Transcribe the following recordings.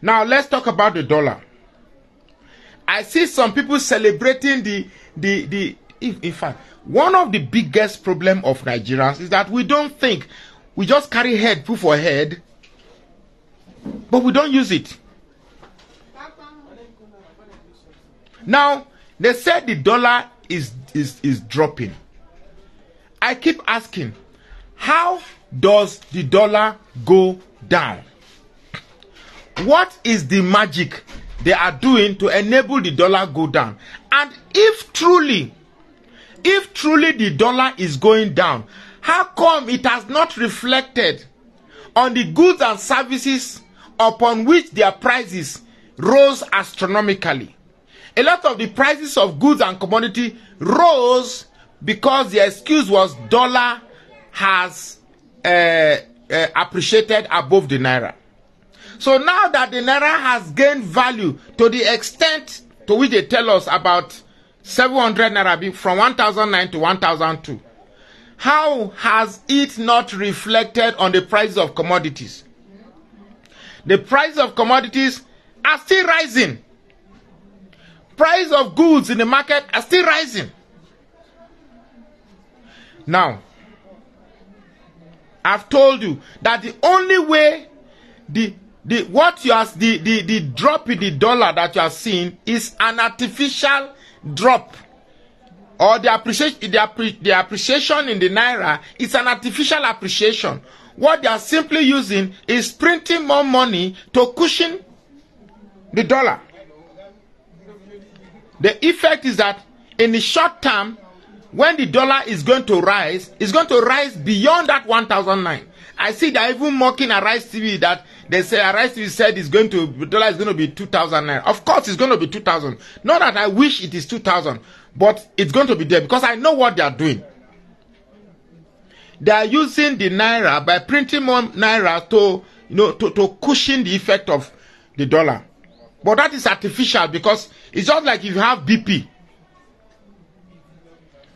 Now let's talk about the dollar. I see some people celebrating in fact, one of the biggest problem of Nigerians is that we don't think. We just carry head, put for head, but we don't use it. Now, they said the dollar is dropping. I keep asking, how does the dollar go down? What is the magic they are doing to enable the dollar go down? And if truly the dollar is going down, how come it has not reflected on the goods and services upon which their prices rose astronomically? A lot of the prices of goods and commodity rose because the excuse was dollar has appreciated above the naira. So now that the naira has gained value to the extent to which they tell us about 700 naira from 1009 to 1002, how has it not reflected on the prices of commodities? The price of commodities are still rising. Price of goods in the market are still rising. Now, I've told you that the only way the drop in the dollar that you are seeing is an artificial drop, or the appreciation in the naira is an artificial appreciation. What they are simply using is printing more money to cushion the dollar. The effect is that in the short term, when the dollar is going to rise, it's going to rise beyond that 1009. I see they're even mocking Arise TV that they say Arise TV said the dollar is going to be 2000 naira. Of course, it's going to be 2000. Not that I wish it is 2000, but it's going to be there because I know what they are doing. They are using the naira by printing more naira to cushion the effect of the dollar. But that is artificial because it's just like if you have BP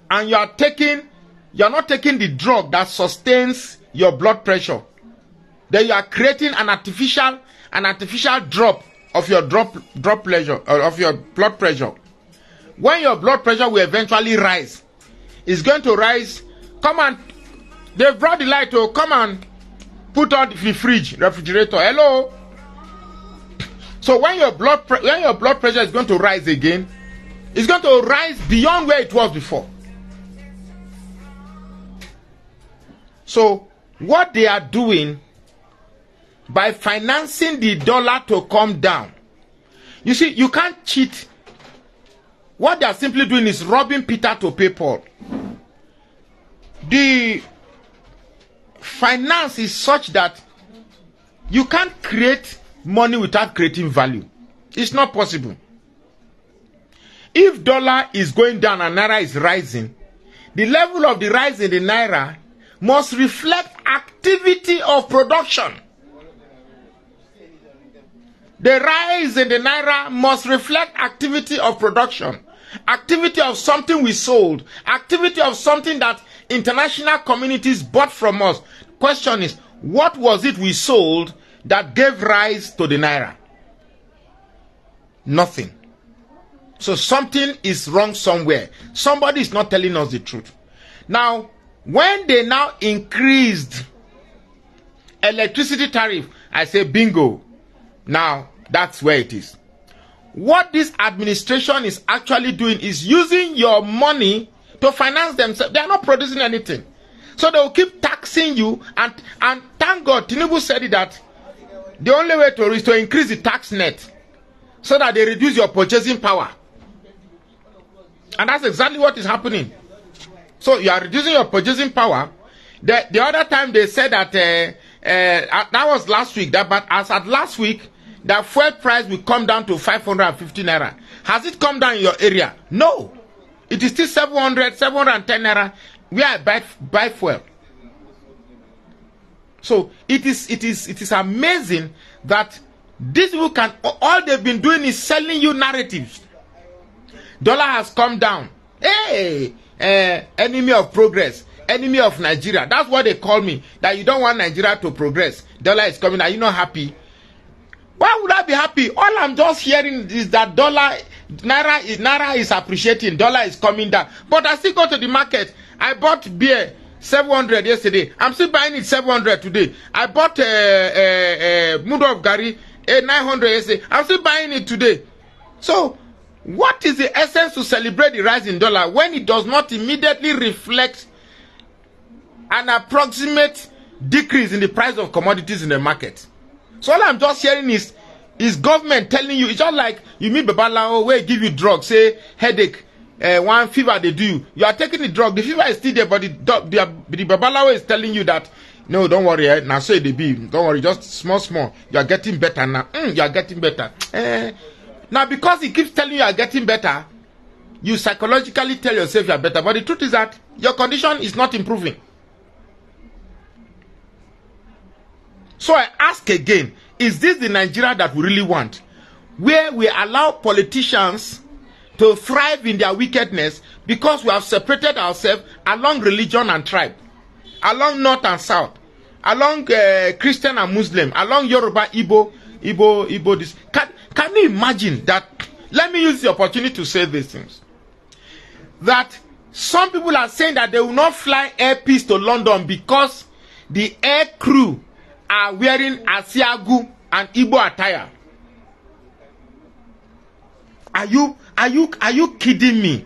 and you're not taking the drug that sustains your blood pressure. Then you are creating an artificial drop of your of your blood pressure. When your blood pressure will eventually rise, it's going to rise. Come on, they brought the light to come and put on the refrigerator. Hello. So when your blood pressure is going to rise again, it's going to rise beyond where it was before. So what they are doing by financing the dollar to come down, you see, you can't cheat. What they are simply doing is robbing Peter to pay Paul. The finance is such that you can't create money without creating value. It's not possible. If dollar is going down and naira is rising, the level of the rise in the naira must reflect activity of production. The rise in the naira must reflect activity of production, activity of something we sold, activity of something that international communities bought from us. Question is, what was it we sold that gave rise to the naira? Nothing. So something is wrong somewhere. Somebody is not telling us the truth. Now, when they now increased electricity tariff, I say bingo. Now, that's where it is. What this administration is actually doing is using your money to finance themselves. They are not producing anything. So they will keep taxing you, and thank God, Tinubu said it that the only way to is to increase the tax net so that they reduce your purchasing power. And that's exactly what is happening. So you are reducing your purchasing power. The other time they said that that was last week. But as at last week, the fuel price will come down to 550 naira. Has it come down in your area? No. It is still 710 naira where I buy fuel. So it is amazing that these people can, all they've been doing is selling you narratives. Dollar has come down. Hey, enemy of progress, enemy of Nigeria. That's what they call me. That you don't want Nigeria to progress. Dollar is coming. Are you not happy? Why would I be happy. All I'm just hearing is that Naira is appreciating, dollar is coming down. But I still go to the market. I bought beer 700 yesterday. I'm still buying it 700 today. I bought mudu of gari 900 yesterday. I'm still buying it today. So, what is the essence to celebrate the rise in dollar when it does not immediately reflect an approximate decrease in the price of commodities in the market? So all I'm just hearing is government telling you. It's just like you meet Babalawo where give you drugs, say headache, one fever they do. You are taking the drug, the fever is still there, but the Babalawo is telling you that no, don't worry, now say they be, don't worry, just small. You are getting better now. You are getting better. Now because he keeps telling you are getting better, you psychologically tell yourself you are better. But the truth is that your condition is not improving. So I ask again, is this the Nigeria that we really want? Where we allow politicians to thrive in their wickedness because we have separated ourselves along religion and tribe, along north and south, along Christian and Muslim, along Yoruba, Igbo. This. Can you imagine that? Let me use the opportunity to say these things. That some people are saying that they will not fly Air Peace to London because the air crew are wearing Isiagu and Igbo attire. Are you kidding me?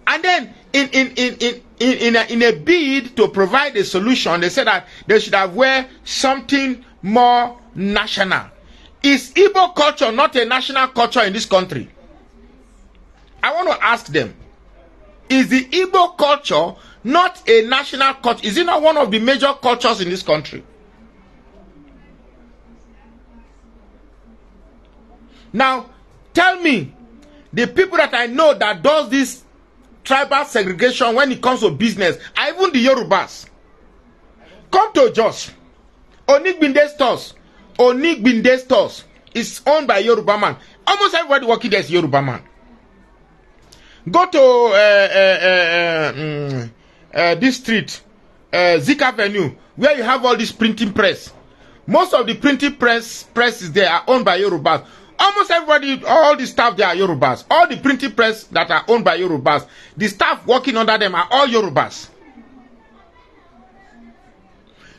And then in a bid to provide a solution, they said that they should have wear something more national. Is Igbo culture not a national culture in this country? I want to ask them, is the Igbo culture not a national culture? Is it not one of the major cultures in this country? Now, tell me, the people that I know that does this tribal segregation when it comes to business, are even the Yorubas. Come to Jos. Onigbinde stores is owned by Yoruba man. Almost everybody working there is Yoruba man. Go to this street, Zik Avenue, where you have all this printing press. Most of the printing presses there are owned by Yorubas. Almost everybody, all the staff there are Yorubas. All the printing press that are owned by Yorubas, the staff working under them are all Yorubas.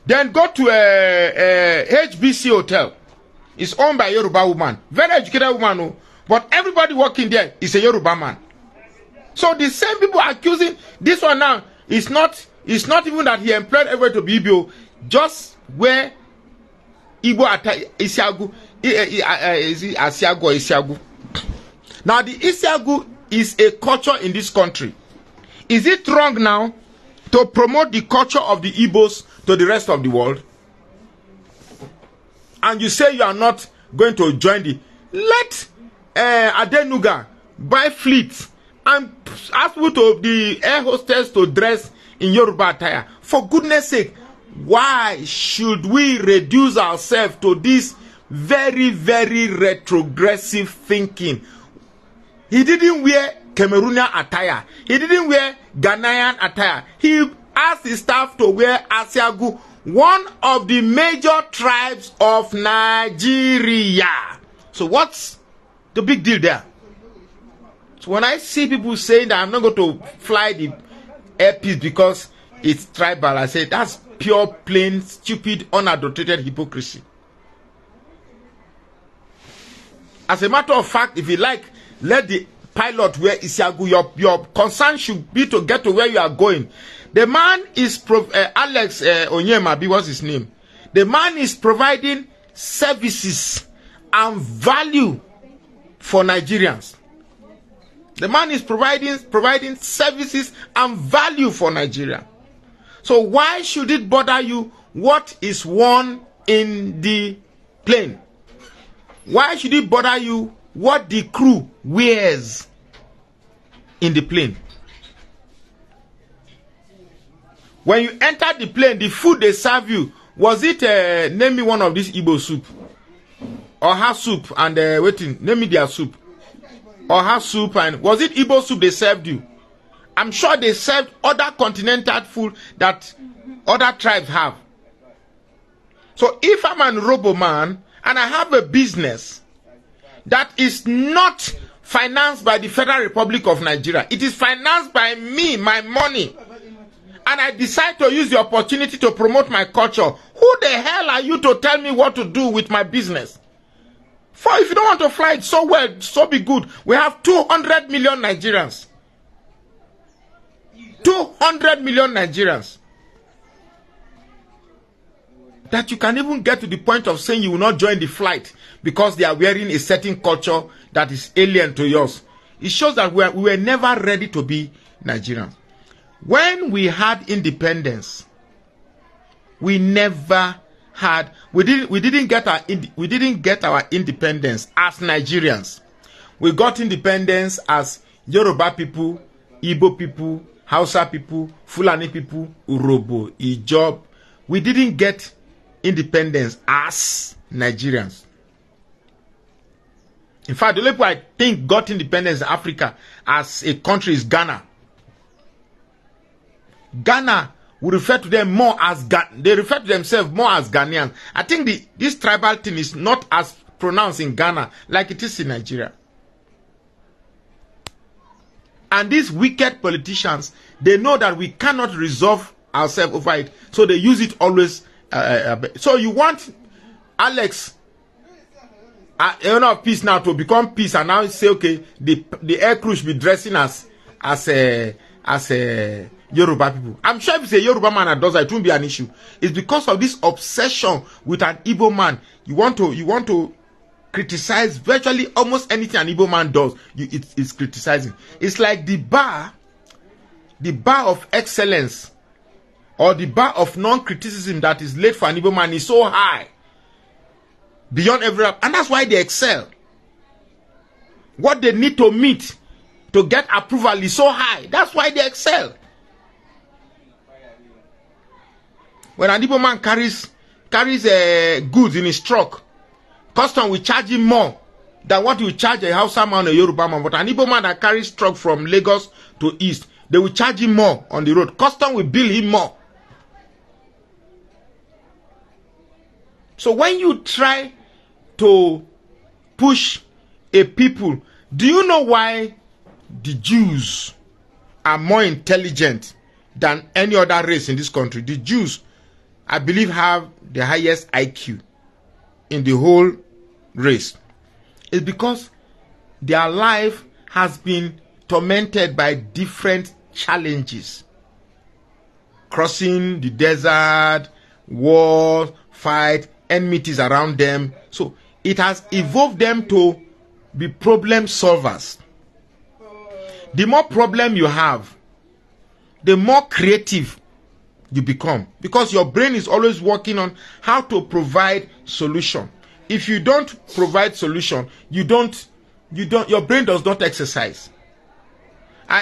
Then go to HBC Hotel. It's owned by a Yoruba woman. Very educated woman, but everybody working there is a Yoruba man. So the same people accusing this one now, it's not even that he employed everybody to be Igbo, just where Igbo Isiagu, Isiagu. Now the Isiagu is a culture in this country. Is it wrong now to promote the culture of the Igbos to the rest of the world? And you say you are not going to join the... Let Adenuga buy fleet and ask people to the air hostess to dress in Yoruba attire. For goodness sake, why should we reduce ourselves to this very, very retrogressive thinking? He didn't wear Cameroonian attire. He didn't wear Ghanaian attire. He asked his staff to wear Isiagu, one of the major tribes of Nigeria. So what's the big deal there? So when I see people saying that I'm not going to fly the Air Peace because it's tribal, I say that's pure, plain, stupid, unadulterated hypocrisy. As a matter of fact, if you like, let the pilot wear Isiagu. Your concern should be to get to where you are going. The man is Alex Onyemabi, what's his name? The man is providing services and value for Nigerians. The man is providing services and value for Nigeria. So why should it bother you what is worn in the plane? Why should it bother you what the crew wears in the plane? When you enter the plane, the food they serve you, was it, name me one of these Igbo soup? Or her soup and, name me their soup. Or her soup and, was it Igbo soup they served you? I'm sure they served other continental food that other tribes have. So if I'm an Robo man and I have a business that is not financed by the Federal Republic of Nigeria, it is financed by me, my money, and I decide to use the opportunity to promote my culture, who the hell are you to tell me what to do with my business? For if you don't want to fly it, so well, so be good. We have 200 million Nigerians. 200 million Nigerians. That you can even get to the point of saying you will not join the flight because they are wearing a certain culture that is alien to yours. It shows that we were never ready to be Nigerians. When we had independence, we never had, we didn't get our independence as Nigerians. We got independence as Yoruba people, Igbo people, Hausa people, Fulani people, Urobo, Ijob. We didn't get independence as Nigerians. In fact, the only people I think got independence in Africa as a country is Ghana. Ghana, we refer to them more as they refer to themselves more as Ghanaians. I think this tribal thing is not as pronounced in Ghana like it is in Nigeria. And these wicked politicians, they know that we cannot resolve ourselves over it, so they use it always. So you want Alex, owner of peace, now to become peace, and now say, okay, the air crew should be dressing as Yoruba people. I'm sure if it's a Yoruba man that does that, it won't be an issue. It's because of this obsession with an Igbo man. You want to criticize virtually almost anything an Igbo man does. It's criticizing. It's like the bar of excellence, or the bar of non-criticism that is laid for an Igbo man is so high, beyond every, and that's why they excel. What they need to meet to get approval is so high. That's why they excel. When an Igbo man carries goods in his truck, custom will charge him more than what you charge a Hausa man or a Yoruba man. But an Igbo man that carries truck from Lagos to East, they will charge him more on the road. Custom will bill him more. So when you try to push a people, do you know why the Jews are more intelligent than any other race in this country? The Jews, I believe, have the highest IQ in the whole race. It's because their life has been tormented by different challenges. Crossing the desert, war, fight, enmities around them. So it has evolved them to be problem solvers. The more problem you have, the more creative you become, because your brain is always working on how to provide solution. If you don't provide solution, your brain does not exercise. Me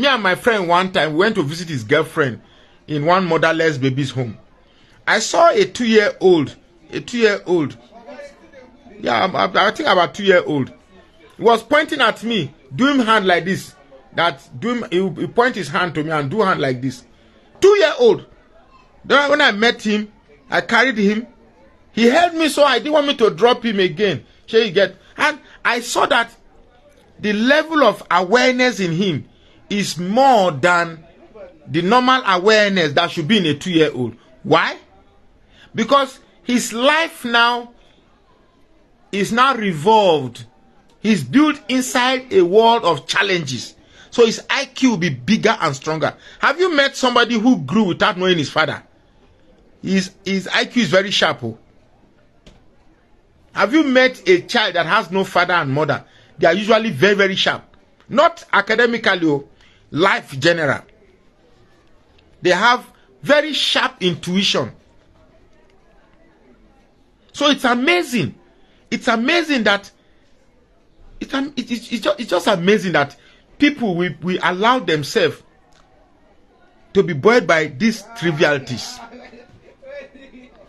and my friend one time, we went to visit his girlfriend in one motherless baby's home. I saw a 2-year-old. Yeah, I think about 2-year-old. He was pointing at me, doing hand like this. He point his hand to me and do hand like this. 2-year-old. Then when I met him, I carried him. He held me, so I didn't want me to drop him again. And I saw that the level of awareness in him is more than the normal awareness that should be in a 2-year-old. Why? Because his life now is now revolved. He's built inside a world of challenges. So his IQ will be bigger and stronger. Have you met somebody who grew without knowing his father? His IQ is very sharp. Oh. Have you met a child that has no father and mother? They are usually very, very sharp. Not academically, oh, life general. They have very sharp intuition. So it's amazing. It's amazing that it's just amazing that people will allow themselves to be buoyed by these trivialities.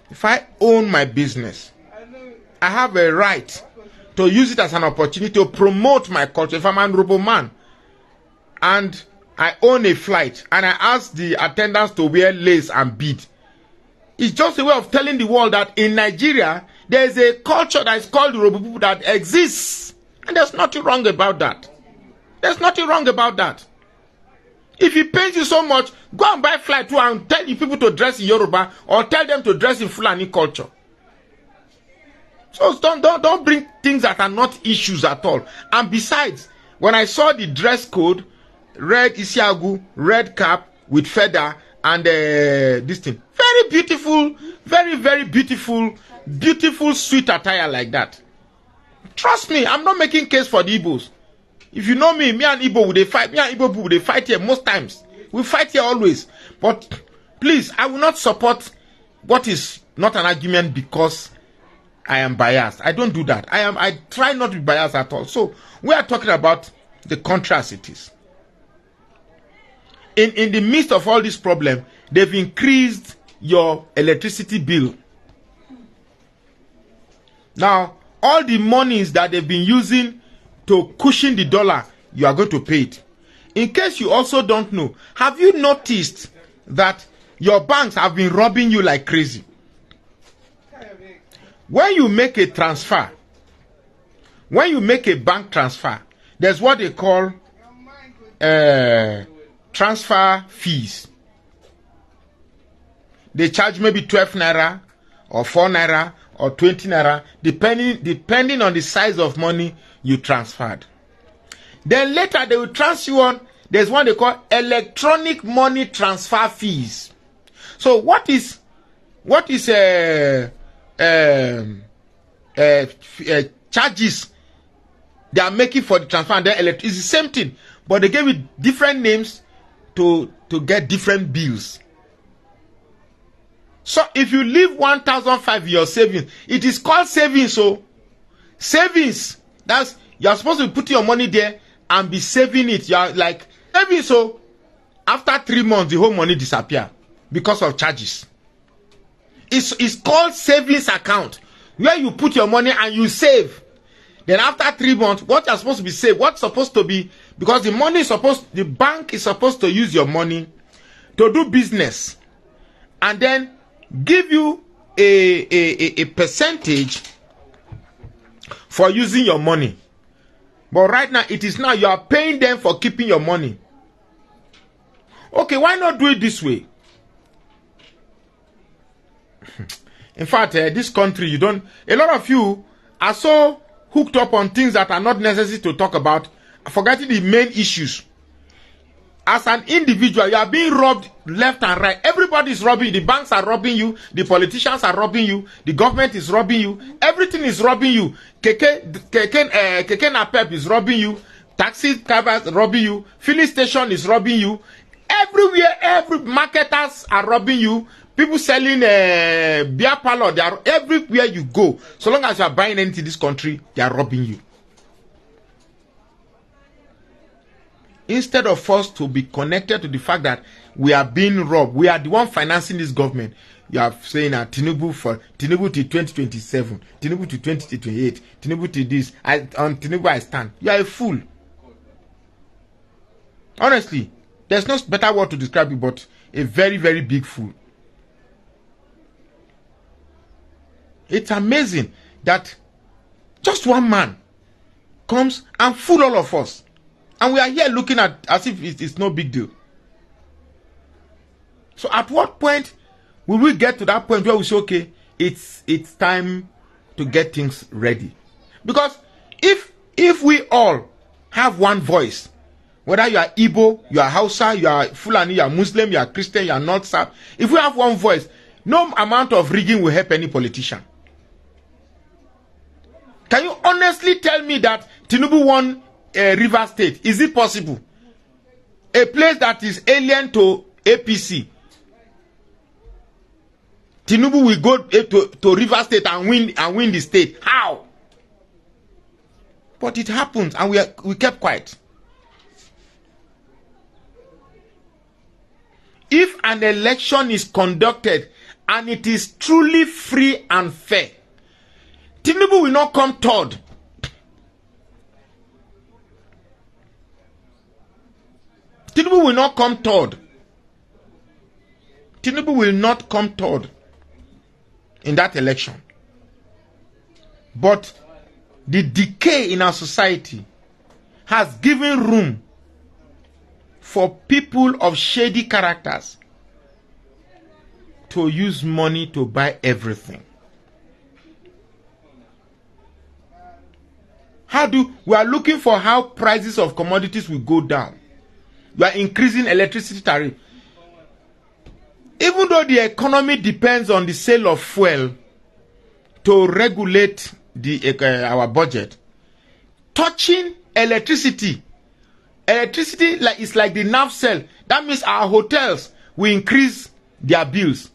If I own my business, I have a right to use it as an opportunity to promote my culture. If I'm an Robo man and I own a flight and I ask the attendants to wear lace and bead, it's just a way of telling the world that in Nigeria, There is a culture that is called Yoruba people that exists. And there's nothing wrong about that. There's nothing wrong about that. If it pains you so much, go and buy fly too and tell the people to dress in Yoruba or tell them to dress in Fulani culture. So don't bring things that are not issues at all. And besides, when I saw the dress code, red Isiagu, red cap with feather and this thing, very beautiful, very, very beautiful, beautiful, sweet attire like that. Trust me, I'm not making case for the Igbos. If you know me and Igbo would they fight. Me and Igbo people they fight here most times. We fight here always. But please, I will not support what is not an argument because I am biased. I don't do that. I try not to be biased at all. So we are talking about the contrast it is. In the midst of all this problem, they've increased your electricity bill. Now, all the monies that they've been using to cushion the dollar, you are going to pay it. In case you also don't know, have you noticed that your banks have been robbing you like crazy? When you make a transfer, when you make a bank transfer, there's what they call transfer fees. They charge maybe 12 naira or 4 naira or 20 naira, depending on the size of money you transferred. Then later they will transfer you on. There's one they call electronic money transfer fees. So what is charges they are making for the transfer and then it's the same thing, but they gave it different names to get different bills. So if you leave 1,500 in your savings, it is called savings. So savings, that's you're supposed to put your money there and be saving it. You're like saving. So after 3 months, the whole money disappear because of charges. It's called savings account, where you put your money and you save. Then after 3 months, what you're supposed to be saved, what's supposed to be, because the bank is supposed to use your money to do business and then give you a percentage for using your money. But right now, it is now you are paying them for keeping your money. Okay, why not do it this way? In fact, this country, a lot of you are so hooked up on things that are not necessary to talk about, forgetting the main issues. As an individual, you are being robbed left and right. Everybody is robbing you. The banks are robbing you. The politicians are robbing you. The government is robbing you. Everything is robbing you. Keke Napep is robbing you. Taxi drivers robbing you. Filling station is robbing you. Everywhere, every marketers are robbing you. People selling beer parlor, they are everywhere you go. So long as you are buying anything in this country, they are robbing you. Instead of us to be connected to the fact that we are being robbed, we are the one financing this government. You are saying that Tinubu to 2027, Tinubu to 2028, Tinubu to this. On Tinubu I stand. You are a fool. Honestly, there's no better word to describe you, but a very, very big fool. It's amazing that just one man comes and fool all of us. And we are here looking at as if it's no big deal. So at what point will we get to that point where we say, okay, it's time to get things ready? Because if we all have one voice, whether you are Igbo, you are Hausa, you are Fulani, you are Muslim, you are Christian, you are North South, if we have one voice, no amount of rigging will help any politician. Can you honestly tell me that Tinubu won River State? Is it possible? A place that is alien to APC. Tinubu will go to River State and win the state. How? But it happens, and we kept quiet. If an election is conducted and it is truly free and fair, Tinubu will not come third. Tinubu will not come third. Tinubu will not come third in that election. But the decay in our society has given room for people of shady characters to use money to buy everything. We are looking for how prices of commodities will go down. We are increasing electricity tariff. Even though the economy depends on the sale of fuel to regulate our budget, touching electricity is like the nerve cell. That means our hotels will increase their bills.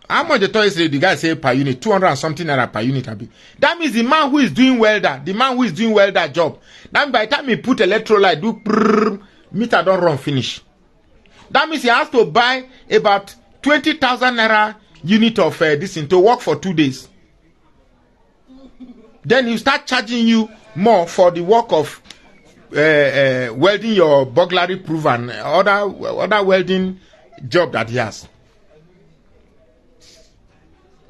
How much the guy say per unit? 200 and something naira per unit. That means the man who is doing welder job. Then by the time he put electrolyte, meter don't run finish. That means he has to buy about 20,000 naira unit of this thing to work for 2 days. Then he start charging you more for the work of welding your burglary proof and other welding job that he has.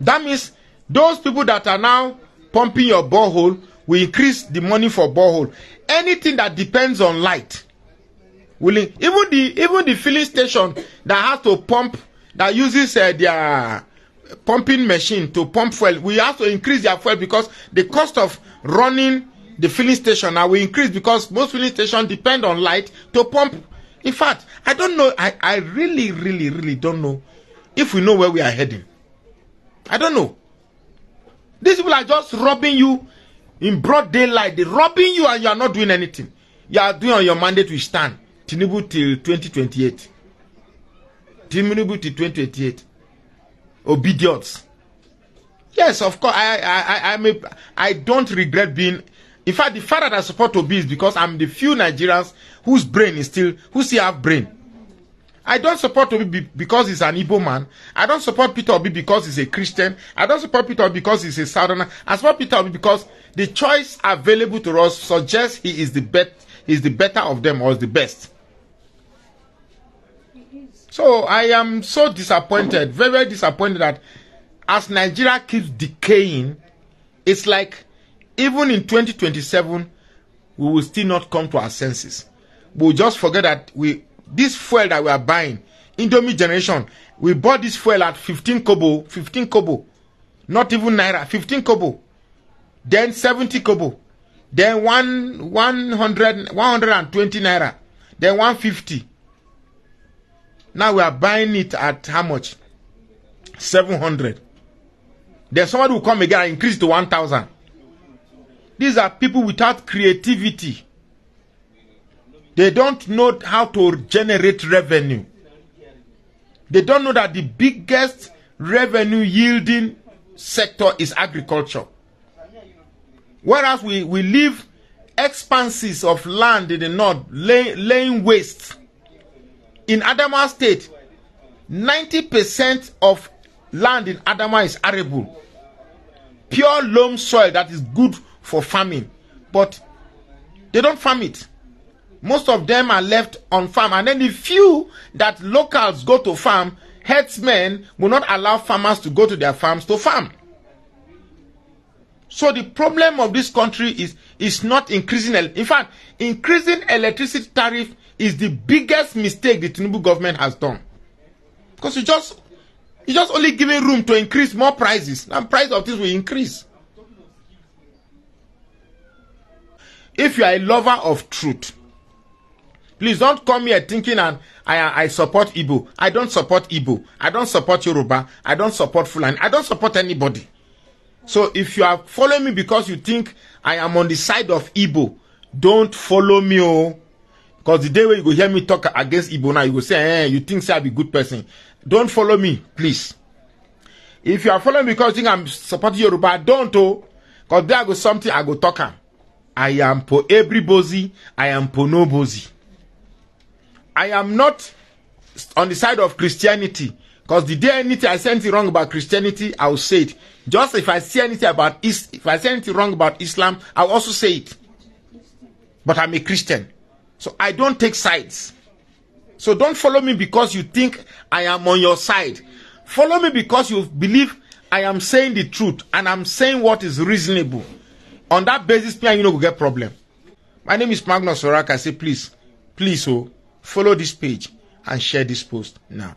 That means those people that are now pumping your borehole will increase the money for borehole. Anything that depends on light will even the filling station that has to pump, that uses their pumping machine to pump fuel, we have to increase their fuel because the cost of running the filling station now will increase because most filling stations depend on light to pump. In fact, I don't know. I really don't know if we know where we are heading. I don't know. These people are just robbing you in broad daylight. They're robbing you and you are not doing anything. You are doing on your mandate to stand. Tinubu till 2028. Tinubu till 2028. Obedience. Yes, of course. I don't regret being. In fact, the fact that I support Obi is because I'm the few Nigerians who still have brain. I don't support Obi because he's an Igbo man. I don't support Peter Obi because he's a Christian. I don't support Peter Obi because he's a Southerner. I support Peter Obi because the choice available to us suggests he is the better of them or is the best. So I am so disappointed, very, very disappointed that as Nigeria keeps decaying, it's like even in 2027, we will still not come to our senses. We'll just forget that this fuel that we are buying, Indomie generation, we bought this fuel at 15 kobo, not even naira, 15 kobo, then 70 kobo, then 120 naira, then 150. Now we are buying it at how much? 700. Then somebody will come again and increase to 1,000. These are people without creativity. They don't know how to generate revenue. They don't know that the biggest revenue yielding sector is agriculture. Whereas we leave expanses of land in the north laying waste. In Adamawa State, 90% of land in Adamawa is arable. Pure loam soil that is good for farming. But they don't farm it. Most of them are left on farm. And then the few that locals go to farm, herdsmen will not allow farmers to go to their farms to farm. So the problem of this country is not increasing. In fact, increasing electricity tariff is the biggest mistake the Tinubu government has done. Because you just only giving room to increase more prices. And price of this will increase. If you are a lover of truth, please don't come here thinking I support Igbo. I don't support Igbo. I don't support Yoruba. I don't support Fulani. I don't support anybody. So if you are following me because you think I am on the side of Igbo, don't follow me. Oh. Because the day when you go hear me talk against Igbo now, you go say, you think say I be a good person. Don't follow me, please. If you are following me because you think I'm supporting Yoruba, don't. Oh. Because there go something I go talk. I am for everybody. I am for nobody. I am not on the side of Christianity. Because the day anything I say anything wrong about Christianity, I will say it. Just if I say anything about if I say anything wrong about Islam, I will also say it. But I'm a Christian. So I don't take sides. So don't follow me because you think I am on your side. Follow me because you believe I am saying the truth and I'm saying what is reasonable. On that basis, me and you know we get problem. My name is Magnus Oraka. I say please, follow this page and share this post now.